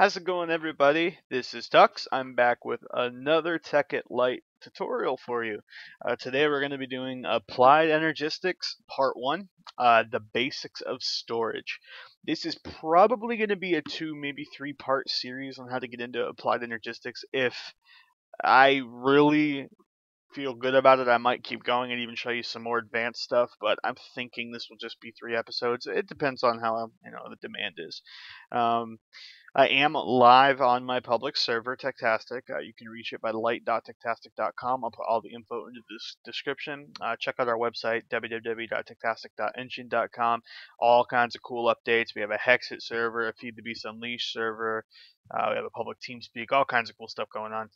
How's it going, everybody? This is Tux. I'm back with another Tekkit Lite tutorial for you. Today we're going to be doing Applied Energistics Part 1, the basics of storage. This is probably going to be a 2, maybe 3-part series on how to get into Applied Energistics. If I really feel good about it, I might keep going and even show you some more advanced stuff, but I'm thinking this will just be 3 episodes. It depends on how, the demand is. Um, I am live on my public server, Techtastic. You can reach it by light.techtastic.com. I'll put all the info into the description. Check out our website, www.techtastic.engine.com. All kinds of cool updates. We have a Hexit server, a Feed the Beast Unleashed server. We have a public TeamSpeak, all kinds of cool stuff going on.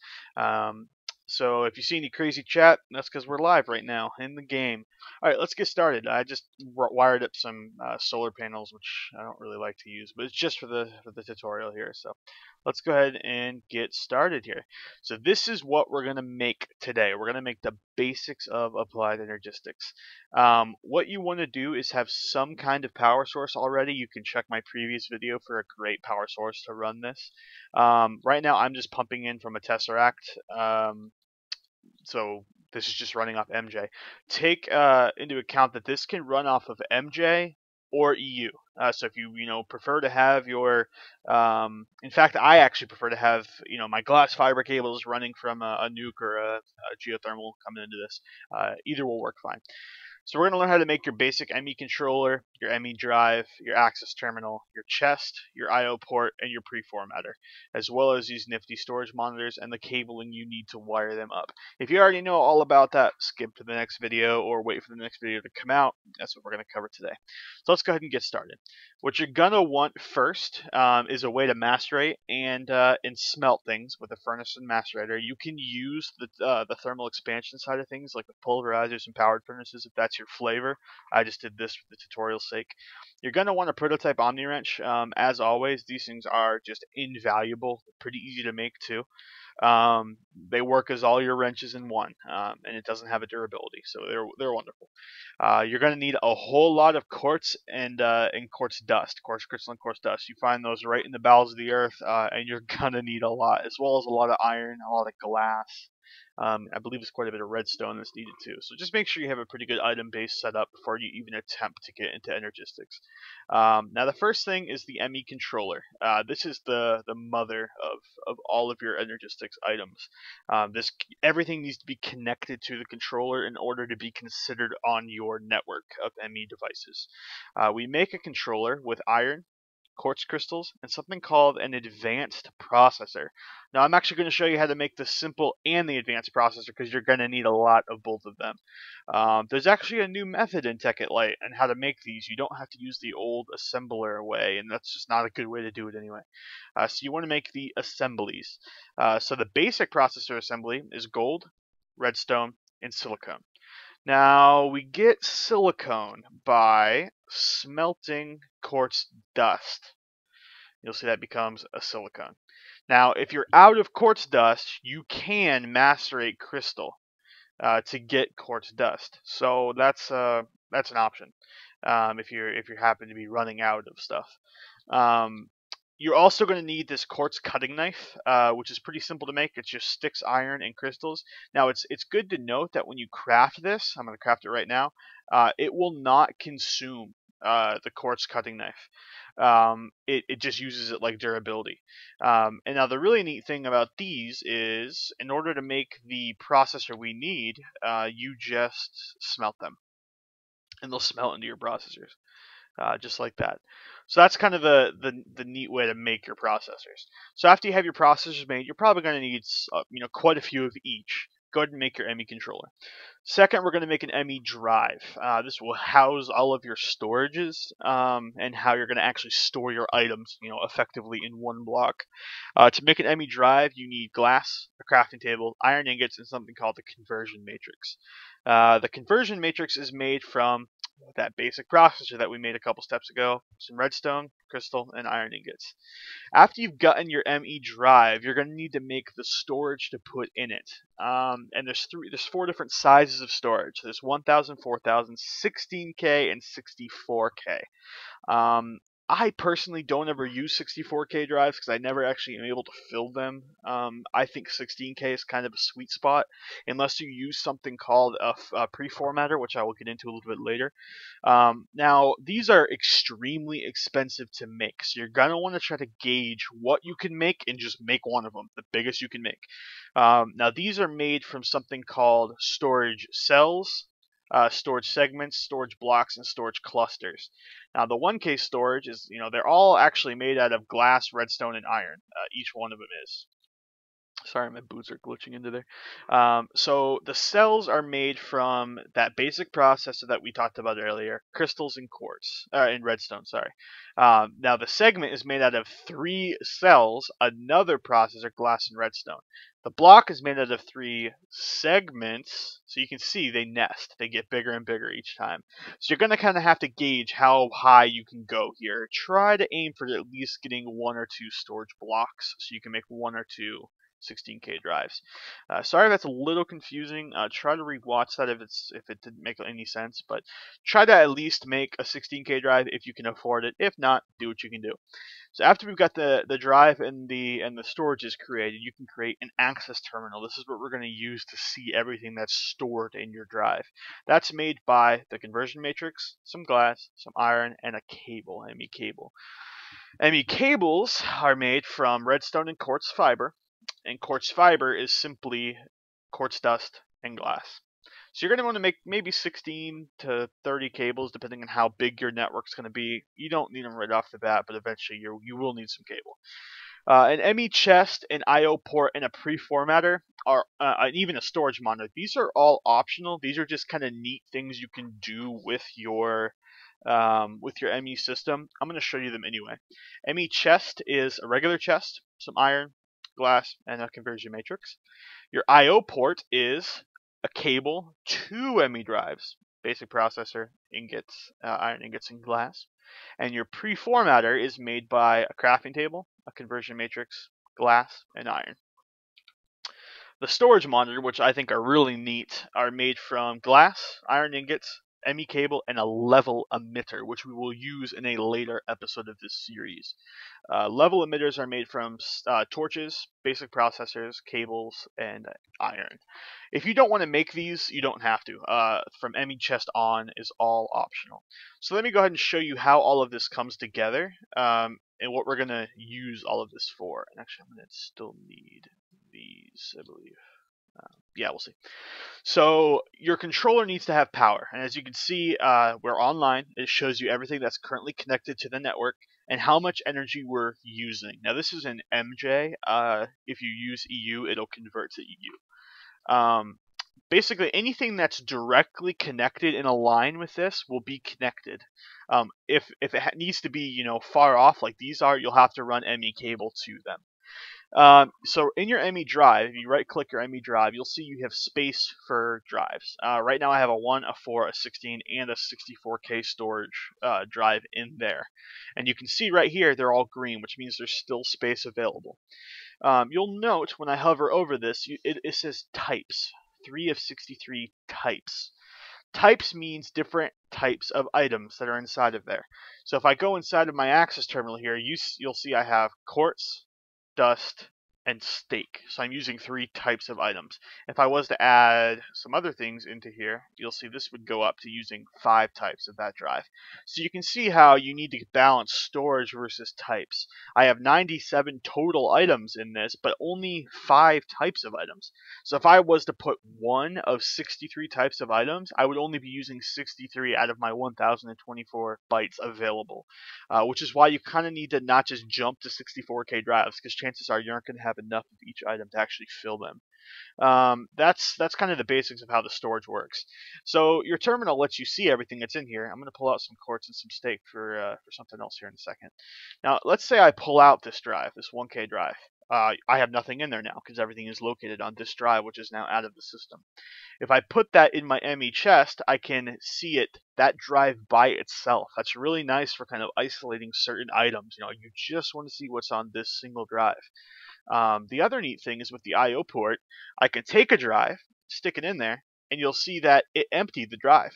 So if you see any crazy chat, that's because we're live right now in the game. All right, let's get started. I just wired up some solar panels, which I don't really like to use, but it's just for the tutorial here. So let's go ahead and get started here. So this is what we're going to make today. We're going to make the basics of Applied Energistics. What you want to do is have some kind of power source already. You can check my previous video for a great power source to run this. Right now I'm just pumping in from a Tesseract. So this is just running off MJ. Take into account that this can run off of MJ or EU. So if you prefer to have your, in fact, I actually prefer to have my glass fiber cables running from a nuke or a geothermal coming into this. Either will work fine. So we're going to learn how to make your basic ME controller, your ME drive, your access terminal, your chest, your I/O port, and your preformatter, as well as these nifty storage monitors and the cabling you need to wire them up. If you already know all about that, skip to the next video or wait for the next video to come out. That's what we're going to cover today. So let's go ahead and get started. What you're going to want first is a way to macerate and smelt things with a furnace and macerator. You can use the thermal expansion side of things, like with pulverizers and powered furnaces, if that's your flavor. I just did this for the tutorial's sake. You're going to want a prototype Omni wrench. As always, these things are just invaluable, pretty easy to make too. They work as all your wrenches in one, and it doesn't have a durability, so they're wonderful. You're going to need a whole lot of quartz and quartz dust, quartz crystal and quartz dust. You find those right in the bowels of the earth, and you're going to need a lot, as well as a lot of iron, a lot of glass. I believe there's quite a bit of redstone that's needed too. So just make sure you have a pretty good item base set up before you even attempt to get into Energistics. Now the first thing is the ME controller. This is the mother of all of your Energistics items. Everything needs to be connected to the controller in order to be considered on your network of ME devices. We make a controller with iron, quartz crystals, and something called an advanced processor. Now I'm actually going to show you how to make the simple and the advanced processor because you're going to need a lot of both of them. There's actually a new method in Tekkit Lite on how to make these. You don't have to use the old assembler way, and that's just not a good way to do it anyway. So you want to make the assemblies. So the basic processor assembly is gold, redstone, and silicone. Now, we get silicone by smelting quartz dust. You'll see that becomes a silicone. Now, if you're out of quartz dust, you can macerate crystal to get quartz dust. So that's an option if you happen to be running out of stuff. You're also going to need this quartz cutting knife, which is pretty simple to make. It's just sticks, iron, and crystals. Now, it's good to note that when you craft this, I'm going to craft it right now, it will not consume the quartz cutting knife. It just uses it like durability. And now the really neat thing about these is, in order to make the processor we need, you just smelt them, and they'll smelt into your processors. Just like that. So that's kind of the neat way to make your processors. So after you have your processors made, you're probably going to need quite a few of each. Go ahead and make your ME controller. Second, we're going to make an ME drive. This will house all of your storages and how you're going to actually store your items, effectively in one block. To make an ME drive, you need glass, a crafting table, iron ingots, and something called the conversion matrix. The conversion matrix is made from that basic processor that we made a couple steps ago, some redstone, crystal, and iron ingots. After you've gotten your ME drive, you're going to need to make the storage to put in it. And there's 4 different sizes of storage. There's 1000, 4000, 16K, and 64K. I personally don't ever use 64K drives because I never actually am able to fill them. I think 16K is kind of a sweet spot unless you use something called a preformatter, which I will get into a little bit later. Now, these are extremely expensive to make, so you're going to want to try to gauge what you can make and just make one of them, the biggest you can make. Now, these are made from something called storage cells, storage segments, storage blocks, and storage clusters. Now, the 1K storage is, they're all actually made out of glass, redstone, and iron. Each one of them is. Sorry, my boots are glitching into there. So the cells are made from that basic processor that we talked about earlier, crystals and quartz, and redstone. Sorry. Now the segment is made out of 3 cells, another processor, glass and redstone. The block is made out of 3 segments, so you can see they nest. They get bigger and bigger each time. So you're going to kind of have to gauge how high you can go here. Try to aim for at least getting 1 or 2 storage blocks, so you can make 1 or 2 16K drives. Sorry if that's a little confusing. Try to rewatch that if it didn't make any sense, but try to at least make a 16K drive if you can afford it. If not, do what you can do. So after we've got the drive and the storage is created, you can create an access terminal. This is what we're going to use to see everything that's stored in your drive. That's made by the conversion matrix, some glass, some iron, and a cable, ME cable. ME cables are made from redstone and quartz fiber, and quartz fiber is simply quartz dust and glass. So you're going to want to make maybe 16 to 30 cables depending on how big your network's going to be. You don't need them right off the bat, but eventually you will need some cable. An ME chest, an IO port, and a preformatter, and even a storage monitor. These are all optional. These are just kind of neat things you can do with your ME system. I'm going to show you them anyway. ME chest is a regular chest, some iron, glass, and a conversion matrix. Your I/O port is a cable, 2 ME drives, basic processor, ingots, iron ingots, and glass. And your preformatter is made by a crafting table, a conversion matrix, glass, and iron. The storage monitor, which I think are really neat, are made from glass, iron ingots, ME cable, and a level emitter, which we will use in a later episode of this series. Level emitters are made from torches, basic processors, cables, and iron. If you don't want to make these, you don't have to. From ME chest on is all optional. So let me go ahead and show you how all of this comes together and what we're going to use all of this for. And actually, I'm going to still need these, I believe. Yeah, we'll see. So your controller needs to have power, and as you can see, we're online. It shows you everything that's currently connected to the network and how much energy we're using. Now this is an MJ. If you use EU, it'll convert to EU. Basically, anything that's directly connected in a line with this will be connected. If it needs to be far off like these are, you'll have to run ME cable to them. So in your ME drive, if you right click your ME drive, you'll see you have space for drives. Right now I have a 1, a 4, a 16, and a 64K storage drive in there. And you can see right here they're all green, which means there's still space available. You'll note when I hover over this, it says types, 3 of 63 types. Types means different types of items that are inside of there. So if I go inside of my access terminal here, you'll see I have quartz, dust, and stake. So I'm using 3 types of items. If I was to add some other things into here, you'll see this would go up to using 5 types of that drive. So you can see how you need to balance storage versus types. I have 97 total items in this, but only 5 types of items. So if I was to put 1 of 63 types of items, I would only be using 63 out of my 1024 bytes available. Which is why you kind of need to not just jump to 64K drives, because chances are you aren't going to have enough of each item to actually fill them. That's kind of the basics of how the storage works. So your terminal lets you see everything that's in here. I'm going to pull out some quartz and some stake for something else here in a second. Now, let's say I pull out this drive, this 1K drive. I have nothing in there now because everything is located on this drive, which is now out of the system. If I put that in my ME chest, I can see that drive by itself. That's really nice for kind of isolating certain items. You just want to see what's on this single drive. The other neat thing is with the I/O port, I can take a drive, stick it in there, and you'll see that it emptied the drive.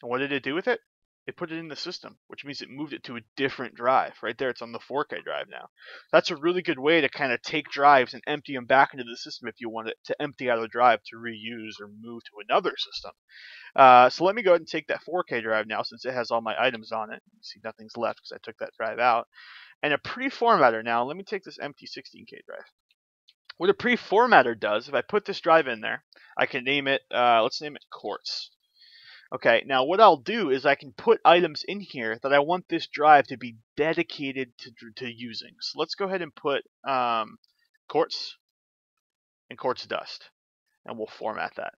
And what did it do with it? it put it in the system, which means it moved it to a different drive. Right there, it's on the 4K drive now. That's a really good way to kind of take drives and empty them back into the system if you want it to empty out a drive to reuse or move to another system. So let me go ahead and take that 4K drive now, since it has all my items on it. You see nothing's left because I took that drive out. And a pre-formatter now, let me take this empty 16K drive. What a pre-formatter does, if I put this drive in there, I can name it, let's name it Quartz. Okay, now what I'll do is I can put items in here that I want this drive to be dedicated to using. So let's go ahead and put Quartz and Quartz Dust, and we'll format that.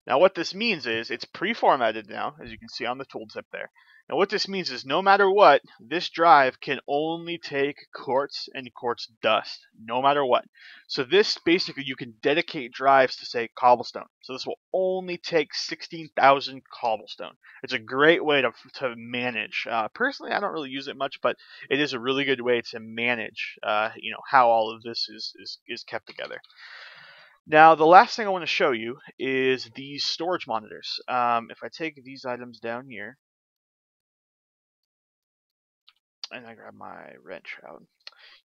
Now what this means is it's pre-formatted now, as you can see on the tooltip there. Now what this means is no matter what, this drive can only take quartz and quartz dust, no matter what. So this basically, you can dedicate drives to, say, cobblestone. So this will only take 16,000 cobblestone. It's a great way to manage. Personally, I don't really use it much, but it is a really good way to manage, how all of this is kept together. Now, the last thing I want to show you is these storage monitors. If I take these items down here, and I grab my wrench out,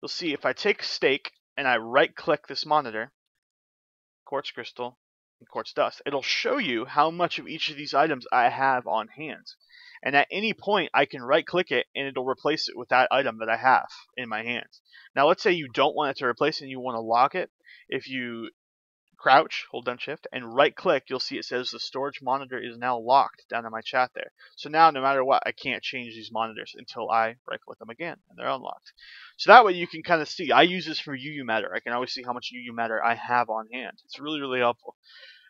you'll see if I take steak and I right-click this monitor, quartz crystal, and quartz dust, it'll show you how much of each of these items I have on hand. And at any point, I can right-click it, and it'll replace it with that item that I have in my hands. Now, let's say you don't want it to replace it and you want to lock it. If you crouch, hold down shift, and right click, you'll see it says the storage monitor is now locked down in my chat there. So now no matter what, I can't change these monitors until I right click them again and they're unlocked. So that way you can kind of see. I use this for UU matter. I can always see how much UU matter I have on hand. It's really, really helpful.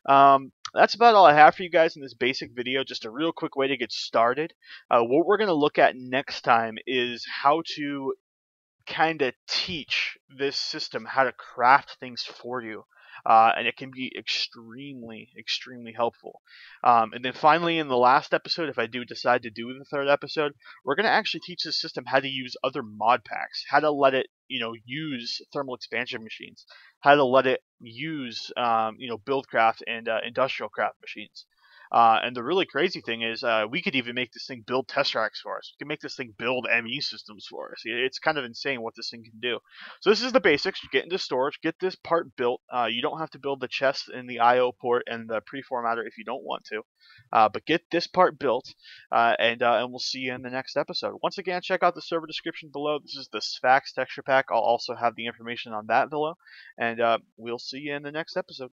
That's about all I have for you guys in this basic video, just a real quick way to get started. What we're going to look at next time is how to kind of teach this system how to craft things for you. And it can be extremely, extremely helpful. And then finally, in the last episode, if I do decide to do the third episode, we're going to actually teach the system how to use other mod packs, how to let it, use thermal expansion machines, how to let it use, buildcraft and industrial craft machines. And the really crazy thing is we could even make this thing build test tracks for us. We can make this thing build ME systems for us. It's kind of insane what this thing can do. So this is the basics. You get into storage, get this part built. You don't have to build the chest and the IO port and the pre-formatter if you don't want to. But get this part built, and we'll see you in the next episode. Once again, check out the server description below. This is the Sphax texture pack. I'll also have the information on that below. And we'll see you in the next episode.